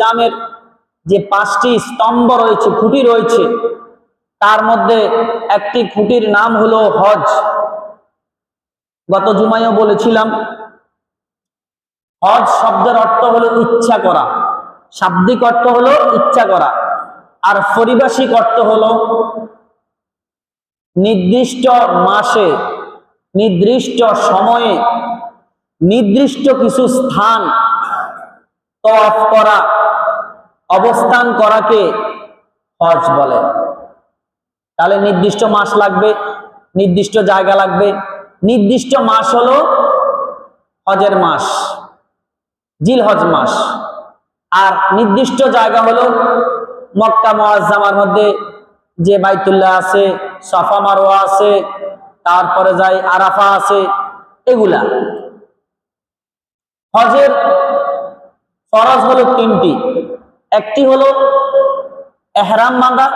ইসলামের যে 5টি স্তম্ভ রয়েছে, খুঁটি রয়েছে, তার মধ্যে একটি খুঁটির নাম হলো হজ। গত জুমায়ও বলেছিলাম, হজ শব্দের অর্থ হলো ইচ্ছা করা, শাব্দিক অর্থ হলো ইচ্ছা করা, আর পারিভাষিক অর্থ হলো নির্দিষ্ট মাসে, নির্দিষ্ট সময়ে, নির্দিষ্ট কিছু স্থান তওয়াফ করা, অবস্থান করাকে হজ বলে। তাহলে নির্দিষ্ট মাস লাগবে, নির্দিষ্ট জায়গা লাগবে। নির্দিষ্ট মাস হলো হজের মাস, জিলহজ মাস। আর নির্দিষ্ট জায়গা হলো মক্কা মুআজ্জামার মধ্যে যে বাইতুল্লাহ আছে, সাফা মারওয়া আছে, তারপরে যাই আরাফা আছে, এগুলা। হজের ফরজ হলো 3টি। একটি হলো ইহরাম বাঁধা,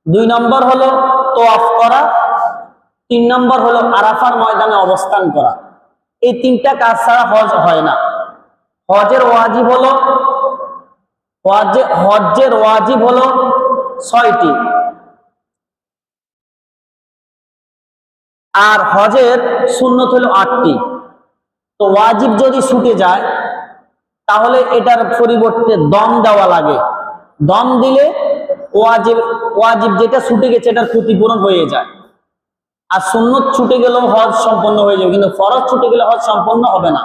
2 নম্বর হলো তওয়াফ করা, 3 নম্বর হলো আরাফার ময়দানে অবস্থান করা। এই 3টা কাজ ছাড়া হজ হয় না। হজের ওয়াজিব হলো হজ্জের ওয়াজিব হলো 6টি, আর হজের সুন্নত হলো 8টি। তো ওয়াজিব যদি ছুটে যায় তাহলে এটার পরিবর্তে দম দেওয়া লাগে। দম দিলে ওয়াজিব যেটা ছুটে গেছে এটার ক্ষতিপূরণ হয়ে যায়। আর সুন্নত ছুটে গেলেও হজ সম্পন্ন হয়ে যাবে, কিন্তু ফরজ ছুটে গেলে হজ সম্পন্ন হবে না।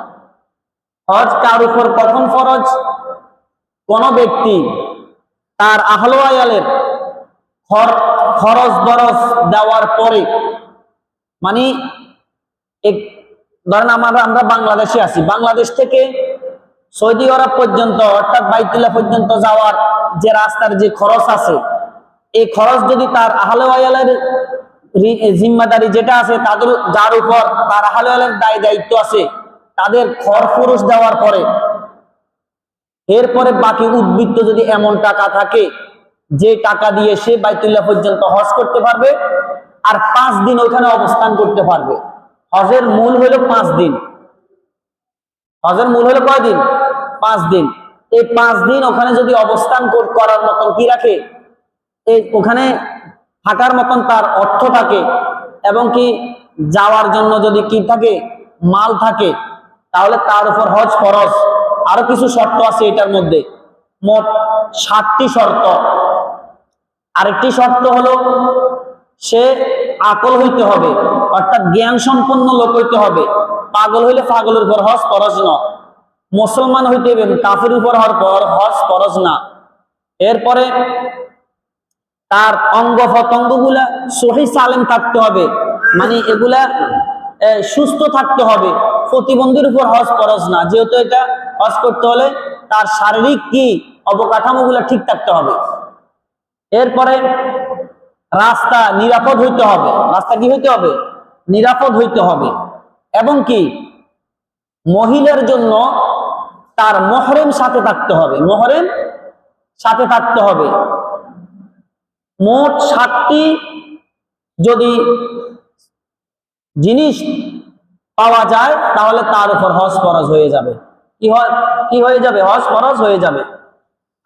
হজ কার উপর কখন ফরজ? কোন ব্যক্তি তার আহলে ওয়ায়ালের খরচ বরচ দেওয়ার পরে, মানে ধরেন আমরা বাংলাদেশে আছি, বাংলাদেশ থেকে সৌদি আরব পর্যন্ত অর্থাৎ বাইতুল্লাহ পর্যন্ত যাওয়ার যে রাস্তার যে খরচ আছে, এই খরচ যদি তার আহলে ওয়ায়ালের জিম্মাদারি যেটা আছে, তাদের যার উপর তার আহলে ওয়ায়ালের দায় দায়িত্ব আছে, তাদের খরচ দেওয়ার পরে এরপরে বাকি উদ্বৃত্ত যদি এমন টাকা থাকে যে টাকা দিয়ে সে বাইতুল্লাহ পর্যন্ত হজ করতে পারবে আর 5 দিন ওইখানে অবস্থান করতে পারবে। হজের মূল হলো 5 দিন। হজের মূল হলো কয় দিন? 5 দিন। এই 5 দিন ওখানে যদি অবস্থান করার মতন কি রাখে, এই ওখানে থাকার মতন তার অর্থ থাকে এবং কি যাওয়ার জন্য যদি কি থাকে, মাল থাকে, তাহলে তার উপর হজ ফরজ। আরো কিছু শর্ত আছে এটার মধ্যে, মোট 7টি শর্ত। আরেকটি শর্ত হলো সে আকল হইতে হবে, অর্থাৎ জ্ঞান সম্পন্ন লোক হইতে হবে। পাগল হইলে পাগলের উপর হজ ফরজ না। মুসলমান হইতে হবে, কাফের উপর হজ ফরজ না। এরপরে তার অঙ্গ প্রত্যঙ্গ গুলা সহি সালেম থাকতে হবে, মানে এগুলা সুস্থ থাকতে হবে। প্রতিবন্ধীর উপর হজ ফরজ না, যেহেতু এটা হজ করতে হলে তার শারীরিক কি অবকাঠামো গুলা ঠিক থাকতে হবে। এরপরে রাস্তা নিরাপদ হইতে হবে। রাস্তা কি হইতে হবে? নিরাপদ হইতে হবে। এবং কি মহিলার জন্য তার মহরম সাথে থাকতে হবে, মহরম সাথে থাকতে হবে। মোট 7টি যদি জিনিস পাওয়া যায় তাহলে তার উপর হজ ফরজ হয়ে যাবে। কি হয়ে যাবে? হজ ফরজ হয়ে যাবে।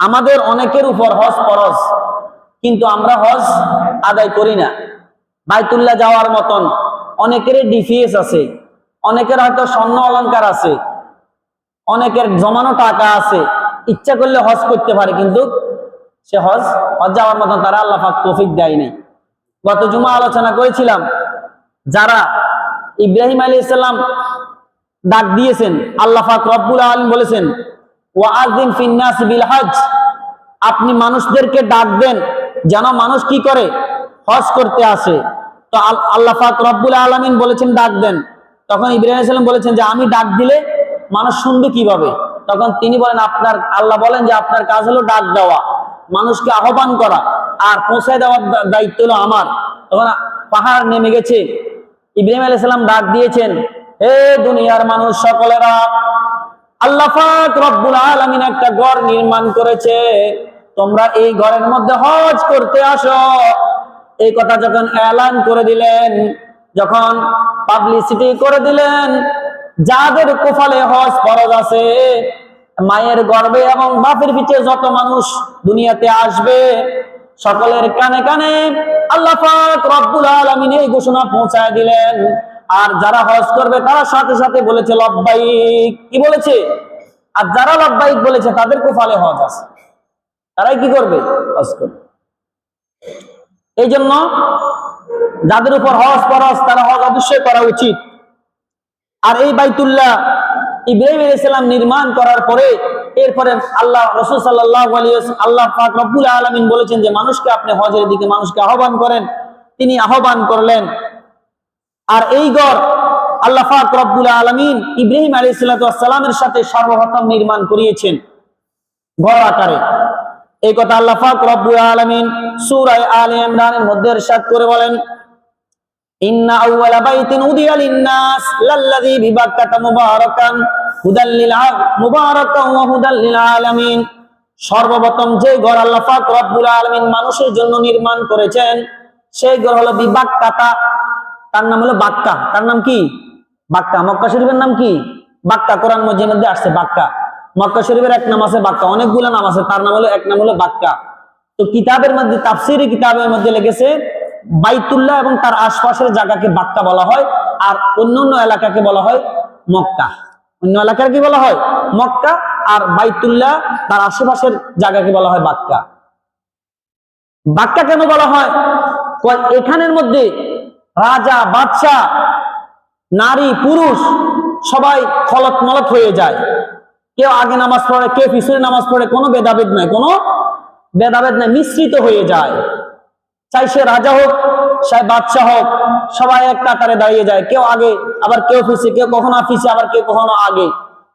আমাদের অনেকের উপর হজ ফরজ, কিন্তু আমরা হজ আদায় করি না। বাইতুল্লাহ যাওয়ার মতন অনেকের ডিফিএস আছে, অনেকের হয়তো স্বর্ণ অলংকার আছে, অনেকের জমানো টাকা আছে, ইচ্ছা করলে হজ করতে পারে, কিন্তু সে হজ যাওয়ার মতন তারা আল্লাহ পাক তৌফিক দেয় নাই। গত জুমা আলোচনা করেছিলাম, যারা ইব্রাহিম আলাইহিস সালাম ডাক দিয়েছেন, আল্লাহ পাক রব্বুল আলামিন বলেছেন ওয়াআযিন ফিন নাস বিল হজ, আপনি মানুষদেরকে ডাক দেন যেন মানুষ কি করে? হজ করতে আসে। তো আল্লাহ পাক রব্বুল আলামিন বলেছেন ডাক দেন। তখন ইব্রাহিম আলাইহিস সালাম বলেছেন যে আমি ডাক দিলে মানুষ শুনবে কিভাবে? তখন তিনি বলেন আল্লাহ বলেন যে আপনার কাজ হলো ডাক দেওয়া, মানুষকে আহ্বান করা, আর পৌঁছায় দেওয়ার দায়িত্ব হলো আমার। তখন পাহাড় নেমে গেছে, ইব্রাহিম আলাইহিস সালাম ডাক দিয়েছেন, হে দুনিয়ার মানুষ সকলেরা, আল্লাহ পাক রব্বুল আলামিন একটা ঘর নির্মাণ করেছে, তোমরা এই ঘরের মধ্যে হজ করতে আসো। এই কথা যখন এলান করে দিলেন, যখন পাবলিসিটি করে দিলেন, যাদের কপালে হজ ফরজ আছে মায়ের গর্ভে এবং বাপের পিঠে যত মানুষ দুনিয়াতে আসবে সকলের কানে কানে আল্লাহ পাক রব্বুল আলামিন এই ঘোষণা পৌঁছায় দিলেন। আর যারা হজ করবে তারা সাথে সাথে বলেছে লব্বাইক, কি বলেছে? আর যারা লব্বাইক বলেছে তাদের কপালে হজ আছে, তারাই কি করবে? হজ করবে। এই জন্য যাদের উপর হজ ফরজ তারা হজ অবশ্যই করা উচিত। আর এই বাইতুল্লাহ ইব্রাহিম আলাইহিস সালাম নির্মাণ করার পরে এরপরে আল্লাহ রাসূল সাল্লাল্লাহু আলাইহি ওয়াসাল্লাম আল্লাহ পাক রব্বুল আলামিন বলেছেন যে মানুষকে আপনি হজের দিকে মানুষকে আহ্বান করেন। তিনি আহ্বান করলেন। আর এই ঘর আল্লাহ পাক রব্বুল আলামিন ইব্রাহিম আলাইহিস সালামের সাথে সর্বপ্রথম নির্মাণ করিয়েছেন ঘর আকারে। এই কথা আল্লাহ পাক রব্বুল আলামিন সূরা আলে ইমরানের মধ্যে ইরশাদ করে বলেন, ইন্না আউওয়ালা বাইতিন উদিয়া লিন-নাস লাল্লাযী বিবাক্কাতা মুবারাকান ওয়া হুদাল লিল আলামিন। সর্বপ্রথম যে ঘর আল্লাহ পাক রব্বুল আলামিন মানুষের জন্য নির্মাণ করেছেন সেই ঘর হলো বিবাক্কাতা, তার নাম হলো বাক্কা। তার নাম কি? বাক্কা। মক্কা শরীফের নাম কি? বাক্কা। কোরআন মজিদের মধ্যে আসছে বাক্কা। মক্কা শরীফের এক নাম আছে বাক্কা, অনেকগুলো নাম আছে, তার নাম হলো এক নাম হলো বাক্কা। তো কিতাবের মধ্যে তাফসীরি কিতাবের মধ্যে লিখেছে বাইতুল্লাহ এবং তার আশপাশের জায়গাকে বাক্কা বলা হয়, আর অন্যান্য এলাকাকে বলা হয় মক্কা। অন্য এলাকার কি বলা হয়? মক্কা। আর বাইতুল্লাহ তার আশেপাশের জায়গাকে বলা হয় বাক্কা। বাক্কা কেন বলা হয়? এখানের মধ্যে রাজা বাদশাহ নারী পুরুষ সবাই খলত মলত হয়ে যায়। কেউ আগে নামাজ পড়ে, কেউ পিছনে নামাজ পড়ে, কোনো ভেদাভেদ নাই, কোনো ভেদাভেদ নাই, মিশ্রিত হয়ে যায়। চাই সে রাজা হোক, চাই বাদশাহ হোক, সবাই এক কাতারে দাঁড়িয়ে যায়, কেউ আগে আবার কেউ পিছে, কেউ কখনো পিছে আবার কেউ কখনো আগে।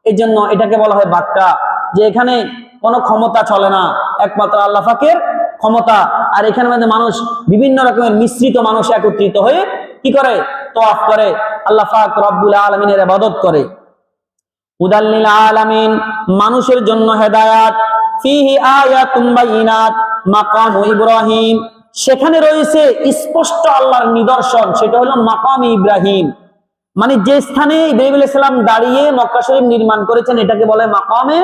এই জন্য এটাকে বলা হয় বাক্কা, যে এখানে কোনো ক্ষমতা চলে না, একমাত্র আল্লাহ পাকের ক্ষমতা। আর এখানে মধ্যে মানুষ বিভিন্ন রকমের মিশ্রিত মানুষ একত্রিত হয়ে কি করে? তওয়াফ করে, আল্লাহ পাক রব্বুল আলামিনের ইবাদত করে। হুদাল লিল আলামিন, মানুষের জন্য হেদায়াত। ফিহি আয়াতুম বাইনাত মাকাম ইব্রাহিম, সেখানে রয়েছে স্পষ্ট আল্লাহর নিদর্শন, সেটা হলো মাকাম ইব্রাহিম। মানে যে স্থানে ইব্রাহিম আলাইহিস সালাম দাঁড়িয়ে মক্কা শরীফ নির্মাণ করেছেন এটাকে বলে মাকামে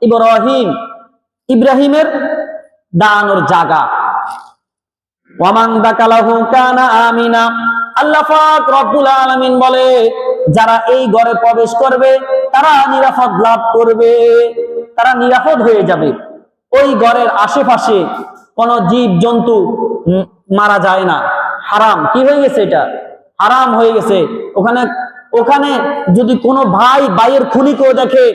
ইব্রাহিম, ইব্রাহিমের দাঁড়ানোর জায়গা। ওয়ামান দাকালাহু কানা আমিনা, আল্লাহ পাক রব্বুল আলামিন বলে যারা এই ঘরে প্রবেশ করবে তারা নিরাপদ লাভ করবে, তারা নিরাপদ হয়ে যাবে। ওই ঘরের আশেপাশে কোন জীব জন্তু মারা যায় না, হারাম। কি হয়ে গেছে? এটা হারাম হয়ে গেছে। ওখানে ওখানে যদি কোনো ভাই ভাইয়ের খুনিকেও দেখে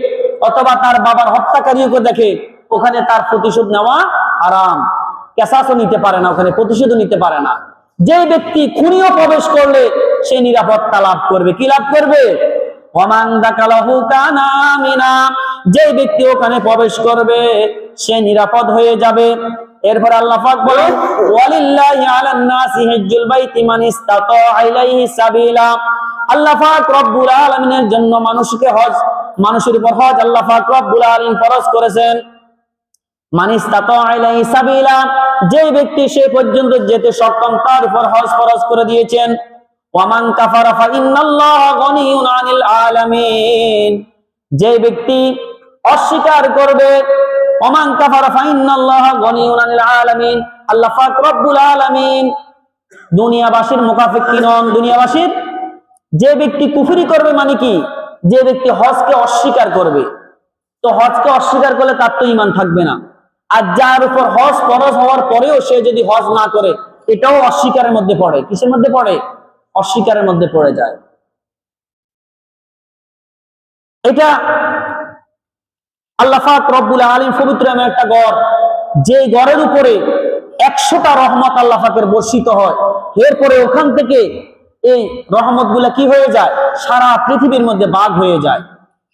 অথবা তার বাবার হত্যাকারীকে দেখে, ওখানে তার প্রতিশোধ নেওয়া হারাম। কেসাসও নিতে পারে না, ওখানে প্রতিশোধও নিতে পারে না। যে ব্যক্তি খুনিও প্রবেশ করলে সে নিরাপত্তা লাভ করবে। কি লাভ করবে? ওয়ামান দাকালাহু কানা আমিনা, যে ব্যক্তি ওখানে প্রবেশ করবে সে নিরাপদ হয়ে যাবে। এরপর আল্লাহ পাক বলে ওয়ালিল্লাহি আলান নাসি হিজ্জুল বাইতি মান ইসতাতা ইলাইহি সাবিলা, আল্লাহ পাক রব্বুল আলামিনের জন্য মানুষকে হজ, মানুষের উপর হজ আল্লাহ পাক রব্বুল আলামিন ফরজ করেছেন। মান ইসতাতা ইলাইহি সাবিলা, যে ব্যক্তি সে পর্যন্ত যেতে সক্ষম তার উপর হজ ফরজ করে দিয়েছেন। ওয়ামান কাফারা ফা ইন্নাল্লাহা গনিয়ুন আনিল আলামিন, যে ব্যক্তি অস্বীকার করবে, ওমান কাফারা ফা ইন্নাল্লাহা গনিয়ুন আনিল আলামিন, আল্লাহ পাক রব্বুল আলামিন দুনিয়াবাসীর মুখাফিক কি নন। দুনিয়াবাসীর যে ব্যক্তি কুফরি করবে মানে কি? যে ব্যক্তি হজকে অস্বীকার করবে। তো হজকে অস্বীকার করলে তার তো ঈমান থাকবে না। আর যার উপর হজ ফরজ হওয়ার পরেও সে যদি হজ না করে, এটাও অস্বীকারের মধ্যে পড়ে। কিসের মধ্যে পড়ে? অস্বীকারের মধ্যে পড়ে যায়। এটা আল্লাহ পাক রব্বুল আলামিন পবিত্র এমন একটা ঘর, যে ঘরের উপরে 100টা রহমত আল্লাহ পাকের বর্ষিত হয়। এরপরে ওখান থেকে এই রহমত গুলা কি হয়ে যায়? সারা পৃথিবীর মধ্যে ভাগ হয়ে যায়।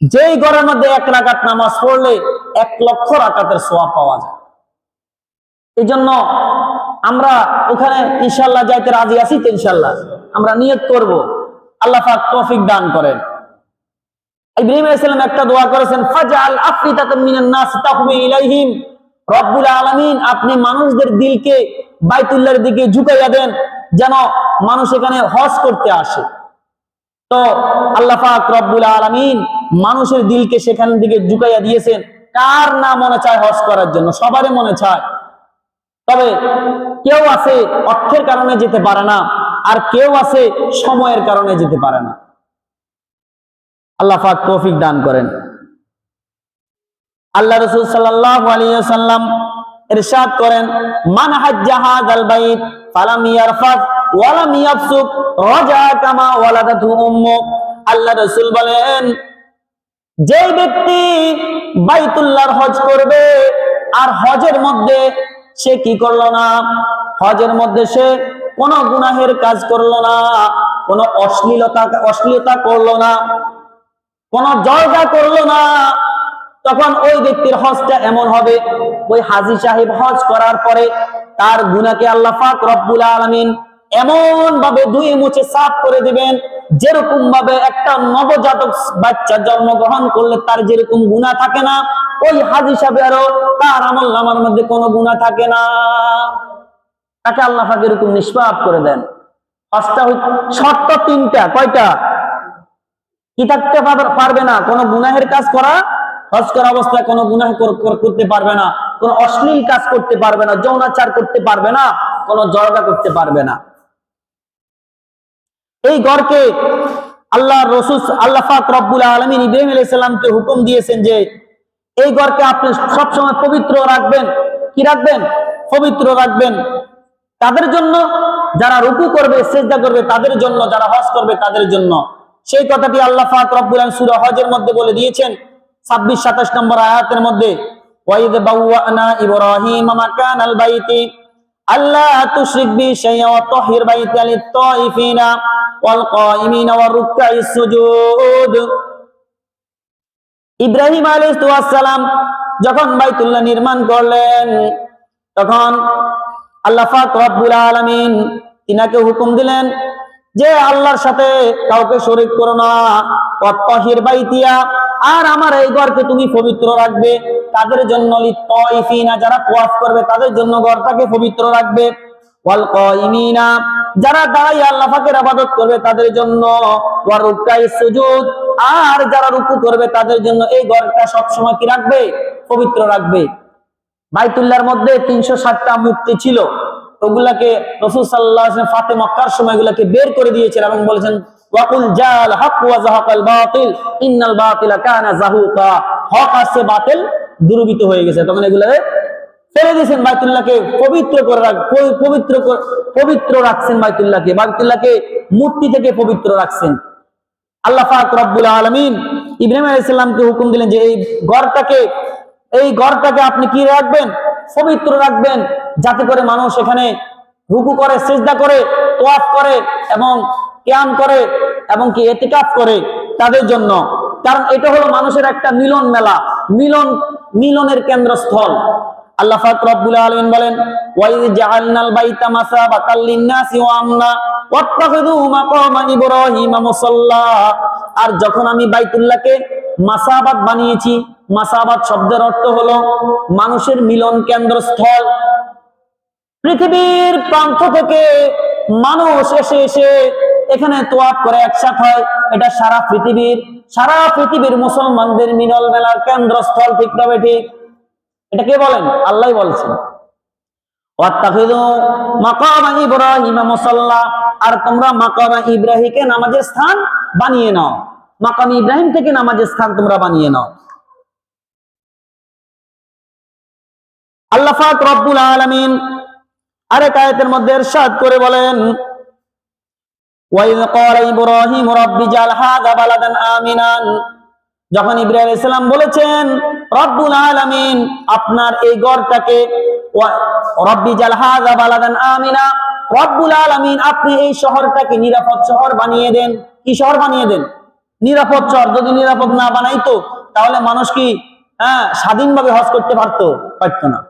যেই ঘরের মধ্যে 1 রাকাত নামাজ পড়লে 1 লক্ষ রাকাতের সওয়াব পাওয়া যায়। এই জন্য আমরা ওখানে ইনশাআল্লাহ যাইতে রাজি আছি। তো ইনশাআল্লাহ আমরা নিয়ত করব, আল্লাহ পাক তৌফিক দান করেন। ইব্রাহিম আলাইহিস সালাম একটা দোয়া করেছেন, ফাজআল আফরিতাতাম মিনান নাস তাহওয়ি ইলাইহিম, রব্বুল আলামিন আপনি মানুষদের দিলকে বাইতুল্লাহর দিকে ঝুঁকাইয়া দেন যেন মানুষ এখানে হজ করতে আসে। তো আল্লাহ পাক রব্বুল আলামিন মানুষের দিলকে সেখান দিকে ঝুঁকাইয়া দিয়েছেন। কার না মনে চায় হজ করার জন্য? সবারই মনে চায়। তবে কেউ আছে অর্থের কারণে যেতে পারে না, আর কেউ আছে সময়ের কারণে যেতে পারে না। আল্লাহ পাক তৌফিক দান করেন। আল্লাহ রাসূল সাল্লাল্লাহু আলাইহি ওয়াসাল্লাম ইরশাদ করেন, মান হাজ্জা হাযাল বাইত ফালাম ইয়ারফাত ওয়া লাম ইয়াফসুক রাজা কামা ওয়ালাদাতহু উম্মু। আল্লাহ রাসূল বলেন, যে ব্যক্তি বাইতুল্লাহর হজ করবে আর হজের মধ্যে সে কি করলো না? হজের মধ্যে সে কোনো গুনাহের কাজ করলো না, কোনো অশ্লীলতা করলো না, কোনো জলগা করলো না, তখন ওই ব্যক্তির হজটা এমন হবে, ওই হাজী সাহেব হজ করার পরে তার গুনাহকে আল্লাহ পাক রব্বুল আলামিন এমন ভাবে ধুয়ে মুছে সাফ করে দিবেন, যেরকম ভাবে একটা নবজাতক বাচ্চা জন্মগ্রহণ করলে তার যেরকম গুনাহ থাকে না, ওই হাজী সাহেবেরও তার আমলনামার মধ্যে কোনো গুনাহ থাকে না। তাকে আল্লাহ পাক এরকম নিষ্পাপ করে দেন। হজটা শর্ত তিনটা। কয়টা? কি থাকতে পারবে না? কোনো গুনাহের কাজ করা, হজ করা অবস্থায় কোনো গুনাহ করতে পারবে না, কোনো অশ্লীল কাজ করতে পারবে না, যৌনাচার করতে পারবে না, কোনো জলগা করতে পারবে না। এই ঘরকে আল্লাহ রাসূল আল্লাহ পাক রব্বুল আলামিন ইব্রাহিম আলাইহিস সালামকে হুকুম দিয়েছেন যে এই ঘরকে আপনি সব সময় পবিত্র রাখবেন। কি রাখবেন? পবিত্র রাখবেন। তাদের জন্য যারা রুকু করবে, সিজদা করবে তাদের জন্য, যারা হজ করবে তাদের জন্য। সেই কথাটি আল্লাহ পাক রব্বুল আলামিন সূরা হজের মধ্যে বলে দিয়েছেন 26-27 নম্বর আয়াতের মধ্যে, ওয়াইদ বাওয়ানা ইব্রাহিম মাকানাল বাইতি আল্লা তুশরিক বি শাইআ ওয়া তাহির বাইতা লিত-তাইফিনা ওয়াল কাইমিনা ওয়ার রুকআইস সুজুদ। ইব্রাহিম আলাইহিস সালাম যখন বাইতুল্লাহ নির্মাণ করলেন, তখন আল্লাহ পাক রব্বুল আলামিন তিনাকে হুকুম দিলেন যে আল্লাহর সাথে কাউকে শরীক করো না, ওয়া তাহির বাইতিয়া, আর আমার এই ঘরকে তুমি পবিত্র রাখবে। তাদের জন্য লিত-তাইফিনা, যারা তাওয়াফ করবে তাদের জন্য ঘরটাকে পবিত্র রাখবে। ওয়াল কাইমিনা, যারা দাঁড়িয়ে আল্লাহ পাকের ইবাদত করবে তাদের জন্য। ওয়া রুকআইস সুজুদ, আর যারা রুকু করবে তাদের জন্য এই ঘরটা সব সময় কি রাখবে? পবিত্র রাখবে। বাইতুল্লাহর মধ্যে 360টা মূর্তি ছিল, ওগুলাকে রাসূল সাল্লাল্লাহু আলাইহি ওয়াসাল্লাম ফাতে মক্কার সময় এগুলাকে বের করে দিয়েছেন এবং বলেছেন ওয়াকুল জাল হক ওয়া যাহাকাল বাতিল ইন্নাল বাতিলা কানা যাহুকা। হক আছে, বাতিল দুর্বৃত হয়ে গেছে। তখন এগুলাকে ফেলে দিয়েছেন, বাইতুল্লাহকে পবিত্র করে পবিত্র রাখছেন। বাইতুল্লাহকে মূর্তি থেকে পবিত্র রাখছেন। আল্লাহ পাক রব্বুল আলামিন ইব্রাহিম আলাইহিস সালামকে হুকুম দিলেন যে এই ঘরটাকে আপনি কি রাখবেন? পবিত্র রাখবেন, যাতে করে মানুষ এখানে রুকু করে, সিজদা করে, তাওয়াফ করে এবং কিয়াম করে এবং কি ইতিকাফ করে তাদের জন্য। কারণ এটা হলো মানুষের একটা মিলন মেলা, মিলনের কেন্দ্রস্থল। আল্লাহ পাক রব্বুল আলামিন বলেন, ওয়াইয জাআলনাল বাইতা মাসাবাতাল লিন-নাসি ওয়া আমনা ওয়াত্তাখিযু মাকামা ইব্রাহিমা মুসাল্লা। আর যখন আমি বাইতুল্লাহকে মাসাবাত বানিয়েছি, মাসাবাত শব্দের অর্থ হলো মানুষের মিলন কেন্দ্রস্থল। পৃথিবীর প্রান্ত থেকে মানুষ এসে এখানে তোয়াফ করে একসাথে হয়। এটা সারা পৃথিবীর মুসলমানদের মিলন মেলার কেন্দ্রস্থল। ঠিক তবে ঠিক? এটা কে বলেন? আল্লাহই বলছেন, ওয়াত্তাখিযু মাকামা ইব্রাহিমা মুসাল্লা, আর তোমরা মাকামা ইব্রাহিমকে নামাজের স্থান বানিয়ে নাও। মাকাম ইব্রাহিম থেকে নামাজের স্থান তোমরা বানিয়ে নাও। আল্লাহ পাক রব্বুল আলামিন আরেক আয়াতের মধ্যে ইরশাদ করে বলেন, ওয়াইয ক্বালা ইব্রাহিম রাব্বি জাল হাযা বালাদান আমিনান। যখন ইব্রাহিম আলাইহিস সালাম বলেছেন রব্বুল আলামিন আপনার এই ঘরটাকে, রাব্বি জাল হাযা বালাদান আমিনা, রব্বুল আলামিন আপনি এই শহরটাকে নিরাপদ শহর বানিয়ে দেন। কি শহর বানিয়ে দেন? নিরাপদ শহর। যদি নিরাপদ না বানাইতো তাহলে মানুষ কি স্বাধীনভাবে হজ করতে পারতো না।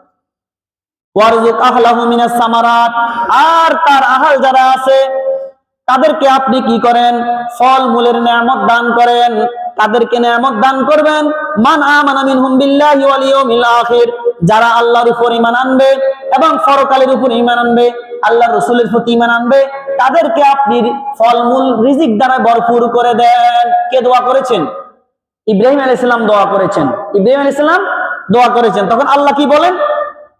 ওয়ারযুক আহলাহু মিনাস সামারাত, আর তার আহাল যারা আছে তাদেরকে আপনি কি করেন? ফল মূলের নিয়ামত দান করেন, তাদেরকে নিয়ামত দান করবেন। মান আমানা মিনহুম বিল্লাহি ওয়াল ইয়াউমিল আখির, যারা আল্লাহর উপর ঈমান আনবে এবং পরকালের উপর ঈমান আনবে, আল্লাহর রাসূলের প্রতি ঈমান আনবে, তাদেরকে আপনি ফলমূল রিজিক দ্বারা ভরপুর করে দেন। কে দোয়া করেছেন? ইব্রাহিম আলাইহিস সালাম দোয়া করেছেন। ইব্রাহিম আলাইহিস সালাম দোয়া করেছেন। তখন আল্লাহ কি বলেন?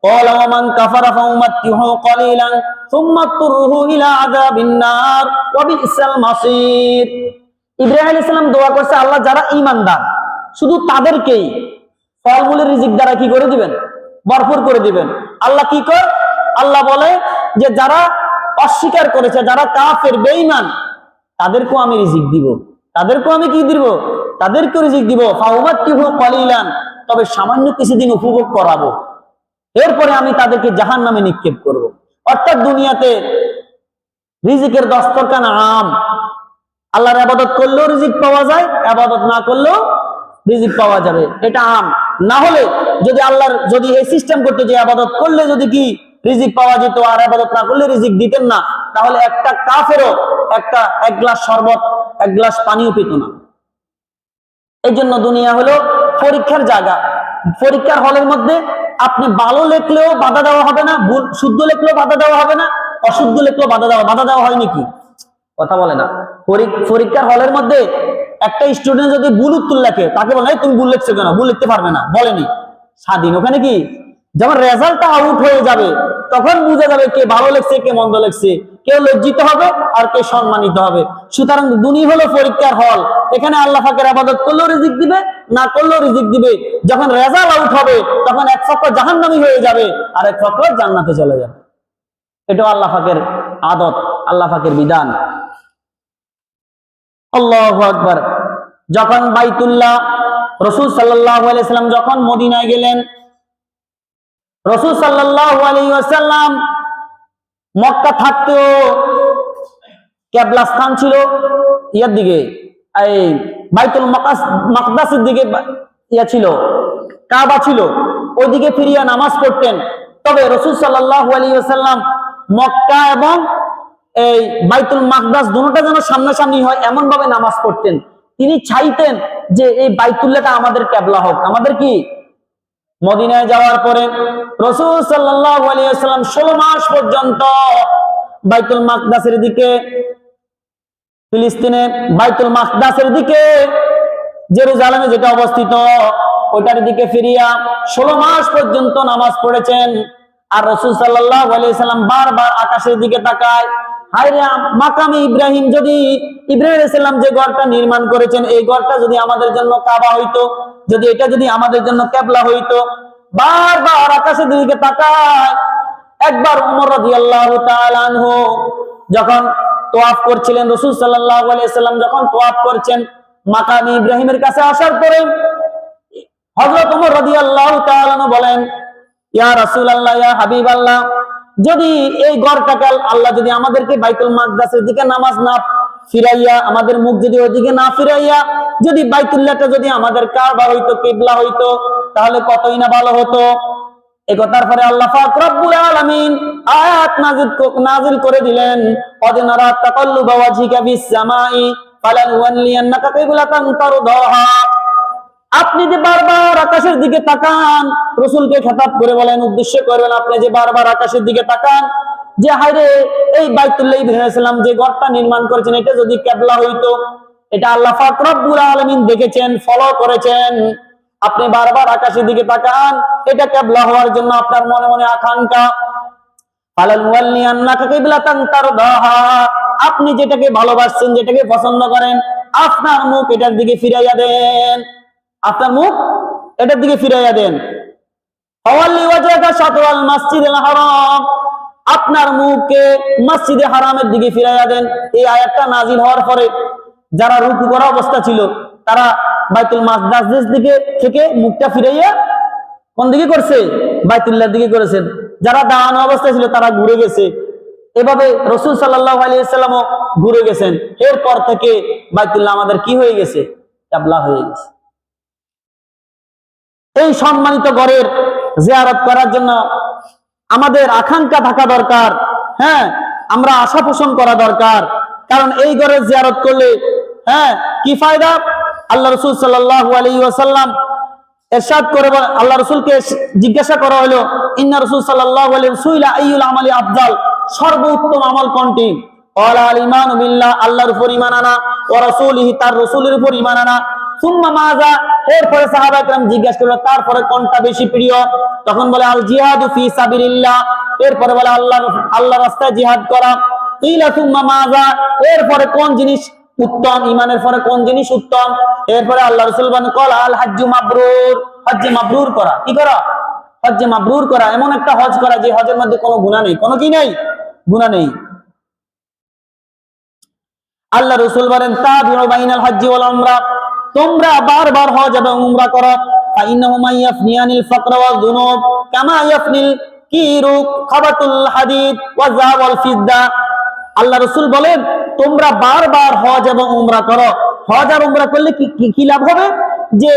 قال ومن كفر فأمتعه قليلا ثم اضطره إلى عذاب النار وبئس المصير। ইব্রাহিম আলাইহিস সালাম দোয়া করছে আল্লাহ যারা ঈমানদার শুধু তাদেরকেই ফলমূলের রিজিক দ্বারা কি করে দিবেন? ভরপুর করে দিবেন। আল্লাহ কি করে? আল্লাহ বলে যে যারা অস্বীকার করেছে, যারা কাফের বেঈমান, তাদেরকেও আমি রিজিক দিব। তাদেরকেও আমি কি দিব? তাদেরকেও রিজিক দিব। ফাউমাতিহু কলিলান, তবে সামান্য কিছুদিন উপভোগ করাবো, এরপরে আমি তাদেরকে জাহান্নামে নিক্ষেপ করব। অর্থাৎ দুনিয়াতে রিজিকের দস্তরখান আম। আল্লাহর ইবাদত করলেও রিজিক পাওয়া যায়, ইবাদত না করলেও রিজিক পাওয়া যাবে, এটা আম। না হলে যদি আল্লাহর যদি এই সিস্টেম করতে যে ইবাদত করলে যদি কি রিজিক পাওয়া যেত আর ইবাদত না করলে রিজিক দিতেন না, তাহলে একটা কাফেরও এক গ্লাস শরবত, এক গ্লাস পানিও পেত না। এই জন্য দুনিয়া হলো পরীক্ষার জায়গা। পরীক্ষার হলের মধ্যে আপনি ভালো লেখলেও বাধা দেওয়া হবে না, শুদ্ধ লেখলেও বাধা দেওয়া হবে না, অশুদ্ধ লেখলেও বাধা দেওয়া হয় নাকি? কথা বলে না। পরীক্ষার হলের মধ্যে একটা স্টুডেন্ট যদি ভুল উত্তর লেখে, তাকে বলে তুমি ভুল লিখছো কেন? ভুল লিখতে পারবে না, বলেনি। স্বাধীন। ওখানে কি যখন রেজাল্টটা আউট হয়ে যাবে তখন বুঝা যাবে কে ভালো লেখছে, কে মন্দ লেখছে, কেউ লজ্জিত হবে আর কে সম্মানিত হবে। সুতরাং দুনিয়া হলো পরীক্ষার হল। এখানে আল্লাহ পাকের ইবাদত করলেও রিজিক দিবে, না করলেও রিজিক দিবে। যখন রেজাল্ট আউট হবে তখন এক পক্ষ জাহান্নামী হয়ে যাবে আর এক পক্ষ জান্নাতে চলে যাবে। এটাও আল্লাহ পাকের আদত, আল্লাহ পাকের বিধান। আল্লাহু আকবার। যখন বাইতুল্লাহ রাসূল সাল্লাল্লাহু আলাইহি ওয়াসাল্লাম যখন মদিনায় গেলেন, রাসূল সাল্লাল্লাহু আলাইহি ওয়াসাল্লাম মক্কা থাকতেও কিবলা স্থান ছিল ইয়ার দিকে, এই বাইতুল মাকদাসের দিকে ছিল, কাবা ছিল, ওইদিকে ফিরিয়া নামাজ পড়তেন। তবে রাসূল সাল্লাল্লাহু আলাইহি ওয়াসাল্লাম মক্কা এবং এই বাইতুল মাকদাস দুটোটা যেন সামনাসামনি হয় এমন ভাবে নামাজ পড়তেন। তিনি চাইতেন যে এই বাইতুল্লাহটা আমাদের কিবলা হোক। আমাদের কি? মদিনায় যাওয়ার পরে রাসূল সাল্লাল্লাহু আলাইহি ওয়াসাল্লাম 16 মাস পর্যন্ত বাইতুল মাকদাসের দিকে, ফিলিস্তিনে বাইতুল মাকদাসের দিকে, জেরুজালেমে যেটা অবস্থিত ওটার দিকে ফিরিয়া 16 মাস পর্যন্ত নামাজ পড়েছেন। আর রাসূল সাল্লাল্লাহু আলাইহি ওয়াসাল্লাম বারবার আকাশের দিকে তাকায়, হায়রে মাকামে ইব্রাহিম, যদি ইব্রাহিম আলাইহিস সালাম যে ঘরটা নির্মাণ করেছেন এই ঘরটা যদি আমাদের জন্য কাবা হইতো, যদি এটা যদি আমাদের জন্য কিবলা হইতো। বারবার আকাশের দিকে তাকায়। একবার ওমর রাদিয়াল্লাহু তাআলা আনহু যখন তোয়াফ করছিলেন, রাসূল সাল্লাল্লাহু আলাইহি ওয়াসাল্লাম যখন তোয়াফ করছেন, মাকামে ইব্রাহিমের কাছে আসার পরে হযরত ওমর রাদিয়াল্লাহু তাআলা আনহু বলেন, ইয়া রাসূলুল্লাহ, ইয়া হাবিবাল্লাহ, যদি এই ঘরটাকে আল্লাহ যদি আমাদেরকে বাইতুল মাকদাসের দিকে নামাজ না ফিরাইয়া, আমাদের মুখ যদি ওইদিকে না ফিরাইয়া যদি বাইতুল্লাহটা যদি আমাদের কাবা হইতো, কিবলা হইতো, তাহলে কতই না ভালো হতো। এই কথার পরে আল্লাহ পাক রব্বুল আলামিন আয়াত নাযিল করে দিলেন, ক্বাদ নারা তাকাল্লুবা ওয়াজহিকা ফিস সামাই ফালানুওয়াল্লিয়ান্নাকা কিবলাতান তারদাহা। আপনি যে বারবার আকাশের দিকে তাকান, রাসূলকে খেতাব করে বলেন, উদ্দেশ্য করবেন, আপনি যে বারবার আকাশের দিকে তাকান, যে হায়রে এই বাইতুল্লাহ ইব্রাহিম আলাইহিস সালাম যে ঘরটা নির্মাণ করেছেন এটা যদি কিবলা হইতো। এটা আল্লাহ পাক রব্বুল আলামিন দেখেছেন, ফলো করেছেন। আপনি বারবার আকাশের দিকে তাকান, এটা কিবলা হওয়ার জন্য আপনার মনে মনে আকাঙ্ক্ষা। ফালানুওয়াল্লিয়ান্নাকা কিবলাতান তারদাহা, আপনি যেটাকে ভালোবাসেন, যেটাকে পছন্দ করেন, আপনার মুখ এটার দিকে ফিরাইয়া দেন, আপনার মুখ এটার দিকে ফিরাইয়া দেন। ফাওয়াল্লি ওয়াজহাকা শাতরাল মাসজিদিল হারাম, আপনার মুখকে মসজিদে হারামের দিকে ফিরাইয়া দেন। এই আয়াতটা নাজিল হওয়ার পরে যারা রুকু করা অবস্থা ছিল তারা বাইতুল মাকদাসের দিকে থেকে মুখটা ফিরাইয়া কোন দিকে করছে? বাইতুল্লাহর দিকে করেছেন। যারা দাঁড়ানো অবস্থায় ছিল তারা ঘুরে গেছে। এভাবে রাসূল সাল্লাল্লাহু আলাইহি ওয়াসাল্লামও ঘুরে গেছেন। এরপর থেকে বাইতুল্লাহ আমাদের কি হয়ে গেছে? কিবলা হয়ে গেছে। এই সম্মানিত ঘরের জিয়ারত করার জন্য আমাদের আকাঙ্ক্ষা থাকা দরকার। হ্যাঁ, আমরা আশা পোষণ করা দরকার। কারণ এই ঘরের জিয়ারত করলে কি ফায়দা? আল্লাহ রাসূল সাল্লাল্লাহু আলাইহি ওয়াসাল্লাম ইরশাদ করে, আল্লাহ রাসূলকে জিজ্ঞাসা করা হলো, ইন্না রাসূল সাল্লাল্লাহু আলাইহি ওয়াসাল্লাম আইয়ুল আমালি আফজাল, সর্বোত্তম আমল কোনটি? ক্বালা আল ঈমানু বিল্লাহ, আল্লাহর উপর ঈমান আনা, ওয়া রাসূলিহি, তার রাসূলের উপর ঈমান আনা, সুম্মা মাজা, এরপরে সাহাবা একরাম জিজ্ঞাসা করলো তারপরে কোনটা বেশি প্রিয়? তখন বলে আল জিহাদু ফি সাবিলিল্লাহ, এরপরে বলে আল্লাহ রাস্তায় জিহাদ করা। কিলা সুম্মা মাজা, এরপরে কোন জিনিস উত্তম? ঈমানের পরে কোন জিনিস উত্তম? এরপরে আল্লাহ রাসূল বলেন কল আল হাজ্জু মাবরুর, হজ্জে মাবরুর করা। কি করা? হজ্জে মাবরুর করা, এমন একটা হজ করা যে হজের মধ্যে কোনো গুনাহ নেই, কোনো কি নেই, গুনাহ নেই। আল্লাহ রাসূল বলেন তাবিউ বাইনাল হজ্জি ওয়াল উমরা, তোমরা বারবার হজ এবং উমরা করো। ফাইন্নাহুমা ইয়াফনিয়ানিল ফাকর ওয়াজ যুনুব কামা ইয়াফনিল কিরু খাবাতুল হাদিদ ওয়া যাহাব ওয়াল ফিদ্দা। আল্লাহ রাসূল বলেন তোমরা বারবার হজ এবং উমরা করো। হজ আর উমরা করলে কি লাভ হবে? যে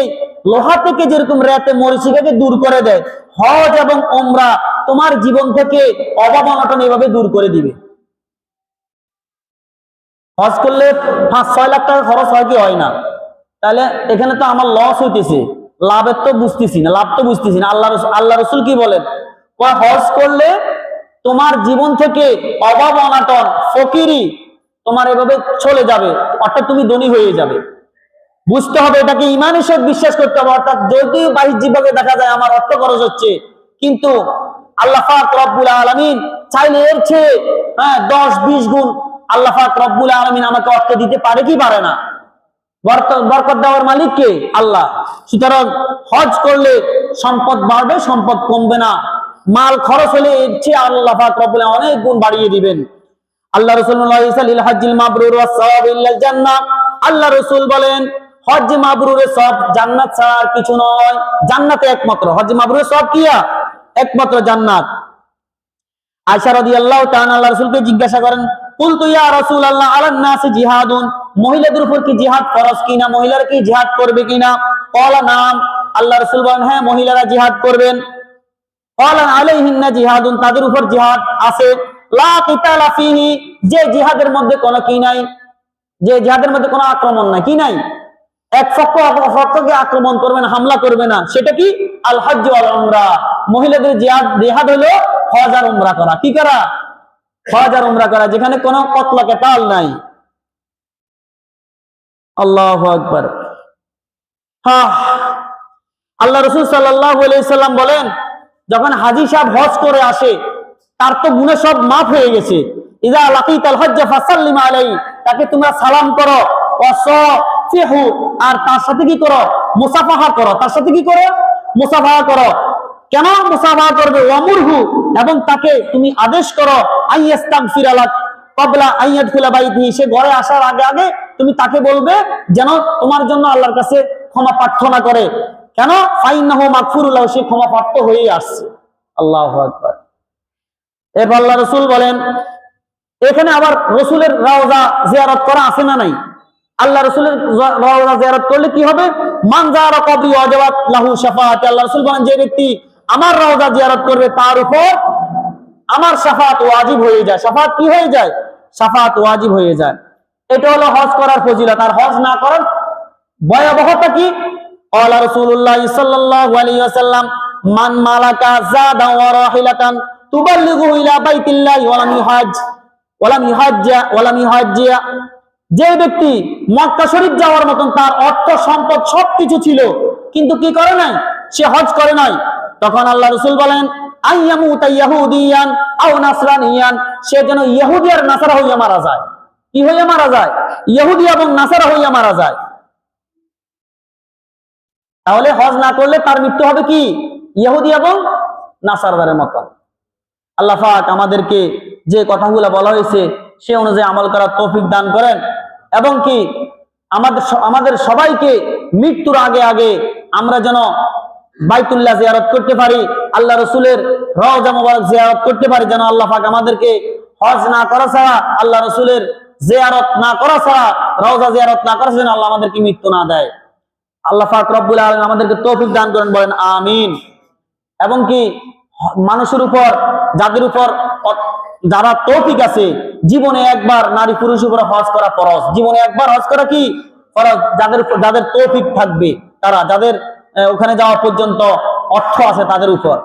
লোহা থেকে যেরকম রেতে মরিচিকাকে দূর করে দেয়, হজ এবং উমরা তোমার জীবন থেকে অভাব অনটন এভাবে দূর করে দিবে। হজ করলে 5-6 লাখ টাকা খরচ হয় কি হয় না? তাহলে এখানে তো আমার লস হইতেছে, লাভের তো বুঝতেছি না, লাভ তো বুঝতেছি না। আল্লাহ রাসূল কি বলেন? হজ করলে তোমার জীবন থেকে অভাব অনাটন ফকিরি তোমার এভাবে চলে যাবে, অর্থাৎ তুমি ধনী হয়ে যাবে। বুঝতে হবে এটাকে ঈমানের সাথে বিশ্বাস করতে হবে। অর্থাৎ যদি বাহ্যিকভাবে দেখা যায় আমার অর্থ খরচ হচ্ছে, কিন্তু আল্লাহ পাক রব্বুল আলামিন চাইলে এর চেয়ে 10-20 গুণ আল্লাহ পাক রব্বুল আলামিন আমাকে অর্থ দিতে পারে কি পারে না? বরকত দেওয়ার মালিক কে? আল্লাহ। সুতরাং হজ করলে সম্পদ বাড়বে, সম্পদ কমবে না। মাল খরচ হলে এর চেয়ে আল্লাহ পাক রব্বুল আলামিন অনেক গুণ বাড়িয়ে দিবেন। আল্লাহ রাসূল লিল হাজ্জিল মাবরুর ওয়াস সাওয়াব ইল্লাল জান্নাহ, আল্লাহ রাসূল বলেন হজ মাবরুরের সওয়াব জান্নাত ছাড়া আর কিছু নয়, জান্নাতে একমাত্র। হজ মাবরুরের সওয়াব কি? একমাত্র জান্নাত। আয়েশা রাদিয়াল্লাহু তাআলা আল্লাহ রাসূলকে জিজ্ঞাসা করেন কুলতু ইয়া রাসূলুল্লাহ আলান নাসি জিহাদুন, মহিলাদের উপর কি জিহাদ ফরজ কিনা, মহিলারা কি জিহাদ করবে কিনা? ক্বালা নাম, আল্লাহ রাসূল বলেন হ্যাঁ মহিলারা জিহাদ করবেন। ক্বালা আলাইহিন্না জিহাদুন, তাদের উপর জিহাদ আছে। লা কিতালা ফিহি, যে জিহাদের মধ্যে কোনো কি নাই, যে জিহাদের মধ্যে কোনো আক্রমণ নাই, কি নাই? এক পক্ষ অপর পক্ষকে আক্রমণ করবে না, হামলা করবে না, সেটা কি? আল হজ্জ ওয়াল উমরা। মহিলাদের জিহাদ হলো হজ আর উমরা করা। কি করা? হজ আর উমরা করা, যেখানে কোনো কতলা কেতাল নাই। আল্লাহু আকবার। আল্লাহ রাসূল সাল্লাল্লাহু আলাইহি সাল্লাম বলেন যখন হাজী সাহেব হজ করে আসে তার তো গুনাহ সব মাফ হয়ে গেছে। ইযা লাকিতাল হজ্জ ফাসাল্লিম আলাইহি, তাকে তোমরা সালাম করো। ওয়াসাফিহু, আর তার সাথে কি করো? মুসাফাহা করো। তার সাথে কি করো? মুসাফাহা করো। কেন মুসাফাহা করবে? ওয়ামুরহু, এবং তাকে তুমি আদেশ করো আইয়াস্তাগফিরা লাক ক্বাবলা আইয়াদখুলা বাইতিহি, সে ঘরে আসার আগে আগে তুমি তাকে বলবে যেন তোমার জন্য আল্লাহর কাছে ক্ষমা প্রার্থনা করে। কেন? ফাইন্নাহু মাগফুরুল লাহু, সে ক্ষমা প্রাপ্ত হয়েই আসছে। আল্লাহু আকবার। এরপর আল্লাহ রাসূল বলেন এখানে আবার রাসূলের রওজা জিয়ারত করা আছে না নাই? আল্লাহ রাসূলের রওজা জিয়ারত করলে কি হবে? মান যারা কবরি ওয়াজাবাত লাহু শাফাআত, আল্লাহ রাসূল বলেন যে ব্যক্তি আমার রওজা জিয়ারত করবে তার উপর আমার শাফাআত ওয়াজিব হয়ে যায়। শাফাআত কি হয়ে যায়? শাফাআত ওয়াজিব হয়ে যায়। এটা হলো হজ করার ফজিলত। আর হজ না করার ভয়াবহতা কি? ক্বালা রাসূলুল্লাহ সাল্লাল্লাহু আলাইহি ওয়াসাল্লাম মান মালাকা যাদা ওয়া রাহিলাতান তুবাল্লিগু ইলা বাইতিল্লাহি ওয়ালাম ইউহাজ্জিয়া, যে ব্যক্তি মক্কা শরীফ যাওয়ার মতন তার অর্থ সম্পদ সবকিছু ছিল কিন্তু কি করে নাই? সে হজ করে নাই। তখন আল্লাহ রাসূল বলেন আইয়ামুতা ইয়াহুদিয়ান আও নাসরানিয়ান, সে যেন ইহুদি আর নাসারা হইয়া মারা যায়। কি হইয়া মারা যায়? ইহুদি এবং নাসারা হইয়া মারা যায়। তাহলে হজ না করলে তার মৃত্যু হবে কি? ইহুদি এবং নাসারাদের মতো। আল্লাহ পাক আমাদেরকে যে কথাগুলো বলা হয়েছে সে অনুযায়ী আমল করার তৌফিক দান করেন, এবং কি আমাদের সবাইকে মৃত্যুর আগে আগে আমরা যেন বাইতুল্লাহ জিয়ারত করতে পারি, আল্লাহ রাসূলের রওজা মুবারক জিয়ারত করতে পারি, যেন আল্লাহ পাক আমাদেরকে হজ না করা ছাড়া, আল্লাহ রাসূলের জিয়ারত না করা ছাড়া, রওজা জিয়ারত না করা ছাড়া আল্লাহ আমাদেরকে মৃত্যু না দেয়। আল্লাহ পাক রব্বুল আলামিন আমাদেরকে তৌফিক দান করেন, বলেন আমিন। এবং কি মানুষের উপর যাদের উপর যারা তৌফিক আছে জীবনে একবার নারী পুরুষ উপর হজ করা ফরজ, জীবনে একবার হজ করা কি ফরজ। যাদের তৌফিক থাকবে, তারা যাদের ওখানে যাওয়া পর্যন্ত অর্থ আছে তাদের উপর।